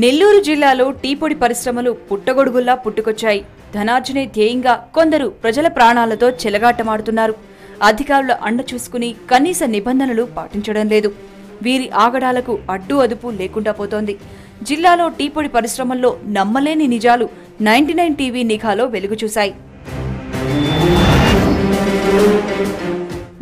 నెల్లూరు జిల్లాలో టీ పొడి పరిశ్రమలు పుట్టగొడుగుల్లా పుట్టుకొచ్చాయి. ధనార్జనే ధ్యేయంగా కొందరు ప్రజల ప్రాణాలతో చెలగాటమాడుతున్నారు. అధికారుల అండ చూసుకుని కనీస నిబంధనలు పాటించడం లేదు. వీరి ఆగడాలకు అడ్డు అదుపు లేకుండా పోతోంది. జిల్లాలో టీ పొడి పరిశ్రమల్లో నమ్మలేని నిజాలు 99 టీవీ నిఘాలో వెలుగు చూశాయి.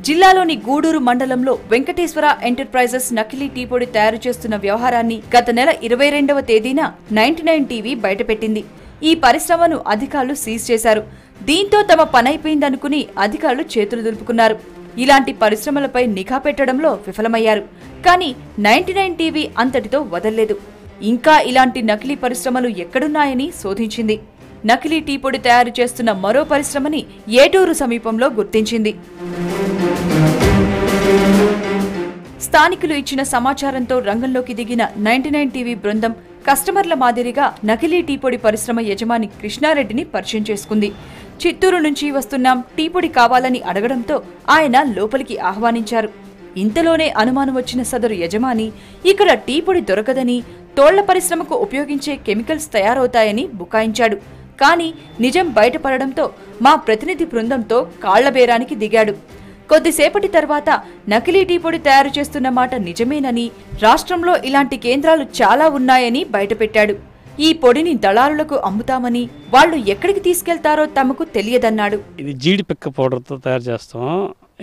జిల్లాలోని గూడూరు మండలంలో వెంకటేశ్వర ఎంటర్ప్రైజెస్ నకిలీ టీ పొడి తయారు చేస్తున్న వ్యవహారాన్ని గత నెల 22వ తేదీన 99 టీవీ బయటపెట్టింది. ఈ పరిశ్రమను అధికారులు సీజ్ చేశారు. దీంతో తమ పనైపోయిందనుకుని అధికారులు చేతులు దులుపుకున్నారు. ఇలాంటి పరిశ్రమలపై నిఘా పెట్టడంలో విఫలమయ్యారు. కానీ 99 టీవీ అంతటితో వదల్లేదు. ఇంకా ఇలాంటి నకిలీ పరిశ్రమలు ఎక్కడున్నాయని శోధించింది. నకిలీ టీ పొడి తయారు చేస్తున్న మరో పరిశ్రమని ఏటూరు సమీపంలో గుర్తించింది. స్థానికులు ఇచ్చిన సమాచారంతో రంగంలోకి దిగిన 99 టీవీ బృందం కస్టమర్ల మాదిరిగా నకిలీ టీ పొడి పరిశ్రమ యజమాని కృష్ణారెడ్డిని పరిచయం చేసుకుంది. చిత్తూరు నుంచి వస్తున్నాం, టీ పొడి కావాలని అడగడంతో ఆయన లోపలికి ఆహ్వానించారు. ఇంతలోనే అనుమానం వచ్చిన సదరు యజమాని ఇక్కడ టీ పొడి దొరకదని, తోళ్ల పరిశ్రమకు ఉపయోగించే కెమికల్స్ తయారవుతాయని బుకాయించాడు. కానీ నిజం బయటపడడంతో మా ప్రతినిధి బృందంతో కాళ్లబేరానికి దిగాడు. కొద్దిసేపటి తర్వాత నకిలీ టీ పొడి తయారు చేస్తున్న మాట నిజమేనని, రాష్ట్రంలో ఇలాంటి కేంద్రాలు చాలా ఉన్నాయని బయటపెట్టాడు. ఈ పొడిని దళారులకు అమ్ముతామని, వాళ్లు ఎక్కడికి తీసుకెళ్తారో తమకు తెలియదన్నాడు. ఇది జీడిపిక్క పౌడర్తో తయారు చేస్తాం.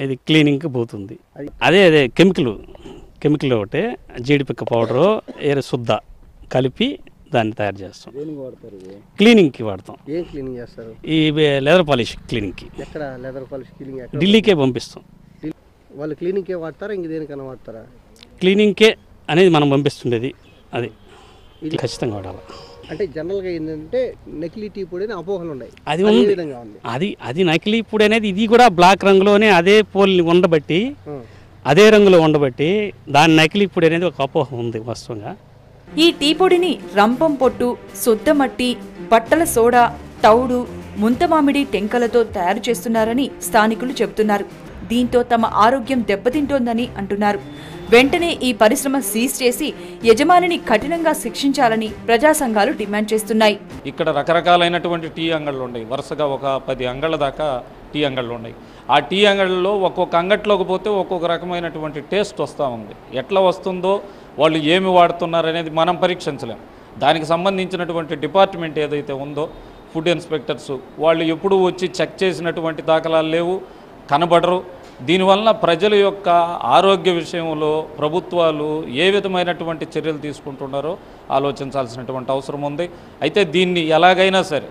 ఇది క్లీనింగ్కి పోతుంది. అదే కెమికల్ ఒకటి జీడిపిక్క పౌడరు ఏరే శుద్ధ కలిపి దాన్ని తయారు చేస్తాం. క్లీనింగ్కి వాడతాం. ఏం క్లీనింగ్ చేస్తారు? ఈ లెదర్ పాలిష్ క్లీనింగ్కి. ఎక్కడ లెదర్ పాలిష్ క్లీనింగ్? ఢిల్లీకే పంపిస్తాం. వాళ్ళు క్లీనింగ్కే వాడతారా, ఇంక దేనికైనా వాడతారా? క్లీనింగ్కే అనేది మనం పంపిస్తుండేది. అది ఖచ్చితంగా వాడాలి. అంటే జనరల్గా ఏంటంటే నకిలీ టీ పొడి అని అపోహలు ఉన్నాయి. అది ఉంది. అది నకిలీ పొడి అనేది ఇది కూడా బ్లాక్ రంగులోనే అదే పోల్ని ఉండబట్టి, అదే రంగులో ఉండబట్టి దాని నకిలీ పొడి అనేది ఒక అపోహ ఉంది వాస్తవంగా. ఈ టీ పొడిని రంపం పొట్టు, శుద్ధమట్టి, బట్టల సోడా, తౌడు, ముంతమామిడి టెంకలతో తయారు చేస్తున్నారని స్థానికులు చెబుతున్నారు. దీంతో తమ ఆరోగ్యం దెబ్బతింటోందని అంటున్నారు. వెంటనే ఈ పరిశ్రమ సీజ్ చేసి యజమానిని కఠినంగా శిక్షించాలని ప్రజా సంఘాలు డిమాండ్ చేస్తున్నాయి. ఇక్కడ రకరకాలైనటువంటి టీ అంగళ్ళు ఉన్నాయి. వరుసగా ఒక 10 అంగళ్ళ దాకా టీ అంగళ్ళు ఉన్నాయి. ఆ టీ అంగళ్ళలో ఒక్కొక్క అంగట్లోకి పోతే ఒక్కొక్క రకమైనటువంటి టేస్ట్ వస్తూ ఉంది. ఎట్లా వస్తుందో, వాళ్ళు ఏమి వాడుతున్నారు అనేది మనం పరీక్షించలేం. దానికి సంబంధించినటువంటి డిపార్ట్మెంట్ ఏదైతే ఉందో, ఫుడ్ ఇన్స్పెక్టర్స్, వాళ్ళు ఎప్పుడూ వచ్చి చెక్ చేసినటువంటి దాఖలాలు లేవు, కనబడరు. దీనివల్ల ప్రజల యొక్క ఆరోగ్య విషయంలో ప్రభుత్వాలు ఏ విధమైనటువంటి చర్యలు తీసుకుంటున్నారో ఆలోచించాల్సినటువంటి అవసరం ఉంది. అయితే దీన్ని ఎలాగైనా సరే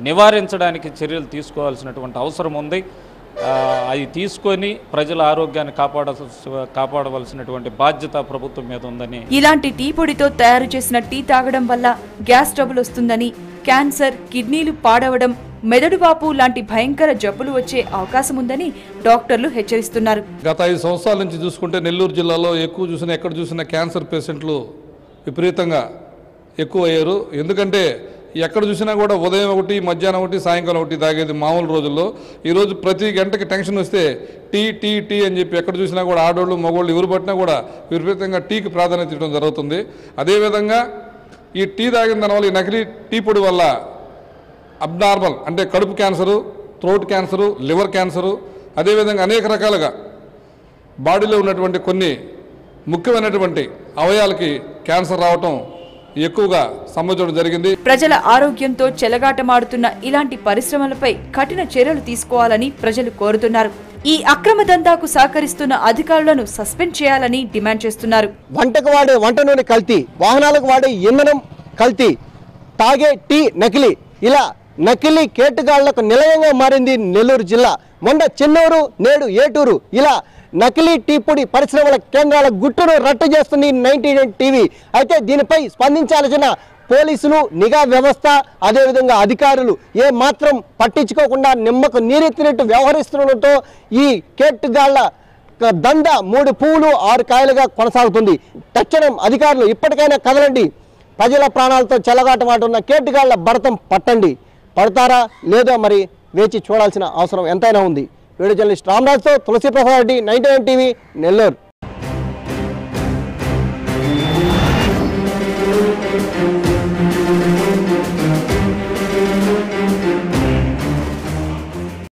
నివారించడానికి చర్యలు తీసుకోవాల్సినటువంటి అవసరం ఉంది. అది తీసుకొని ప్రజల ఆరోగ్యాన్ని కాపాడవలసినటువంటి బాధ్యత ప్రభుత్వం మీద ఉందని. ఇలాంటి టీ పొడితో తయారు చేసిన టీ తాగడం వల్ల గ్యాస్ ట్రబుల్ వస్తుందని, క్యాన్సర్, కిడ్నీలు పాడవడం, మెదడువాపు లాంటి భయంకర జబ్బులు వచ్చే అవకాశం ఉందని డాక్టర్లు హెచ్చరిస్తున్నారు. గత 5 సంవత్సరాల నుంచి చూసుకుంటే నెల్లూరు జిల్లాలో ఎక్కడ చూసినా క్యాన్సర్ పేషెంట్లు విపరీతంగా ఎక్కువ అయ్యారు. ఎందుకంటే ఎక్కడ చూసినా కూడా ఉదయం ఒకటి, మధ్యాహ్నం ఒకటి, సాయంకాలం ఒకటి తాగేది మామూలు రోజుల్లో. ఈరోజు ప్రతి గంటకి టెన్షన్ వస్తే టీ అని చెప్పి ఎక్కడ చూసినా కూడా ఆడోళ్ళు మగోళ్ళు ఎవరు పట్టినా కూడా విపరీతంగా టీకి ప్రాధాన్యత ఇవ్వడం జరుగుతుంది. అదేవిధంగా ఈ టీ తాగిన దానివల్ల, ఈ నకిలీ టీ పొడి వల్ల అబ్నార్మల్ అంటే కడుపు cancer, throat cancer, liver cancer, అదేవిధంగా అనేక రకాలుగా బాడీలో ఉన్నటువంటి కొన్ని ముఖ్యమైనటువంటి అవయవాలకి క్యాన్సర్ రావటం ఎక్కువగా సంభవించడం జరిగింది. ప్రజల ఆరోగ్యంతో చెలగాటమాడుతున్న ఇలాంటి పరిశ్రమలపై కఠిన చర్యలు తీసుకోవాలని ప్రజలు కోరుతున్నారు. ఈ అక్రమ దందాకు సహకరిస్తున్న అధికారులను సస్పెండ్ చేయాలని డిమాండ్ చేస్తున్నారు. వంటకు వాడే వంట నూనె కల్తీ, వాహనాలకు వాడే ఇంధనం కల్తీ, తాగే టీ నకిలీ, ఇలా నకిలీ కేటుగాళ్లకు నిలయంగా మారింది నెల్లూరు జిల్లా. మొన్న చెన్నూరు, నేడు ఏటూరు, ఇలా నకిలీ టీ పొడి పరిశ్రమల కేంద్రాల గుట్టును రట్టు చేస్తుంది 99 టీవీ. అయితే దీనిపై స్పందించాల్సిన పోలీసులు, నిఘా వ్యవస్థ, అదేవిధంగా అధికారులు ఏ మాత్రం పట్టించుకోకుండా నిమ్మకు నీరెత్తినట్టు వ్యవహరిస్తుండటంతో ఈ కేటుగాళ్ల దందా 3 పువ్వులు 6 కాయలుగా కొనసాగుతుంది. తక్షణం అధికారులు ఇప్పటికైనా కదలండి. ప్రజల ప్రాణాలతో చెలగాటమాడుతున్న కేటుగాళ్ల భరతం పట్టండి. పడతారా లేదో మరి వేచి చూడాల్సిన అవసరం ఎంతైనా ఉంది. వీడియో జర్నలిస్ట్ రామరాజ్తో తులసి ప్రసాద్ రెడ్డి, 99 టీవీ, నెల్లూరు.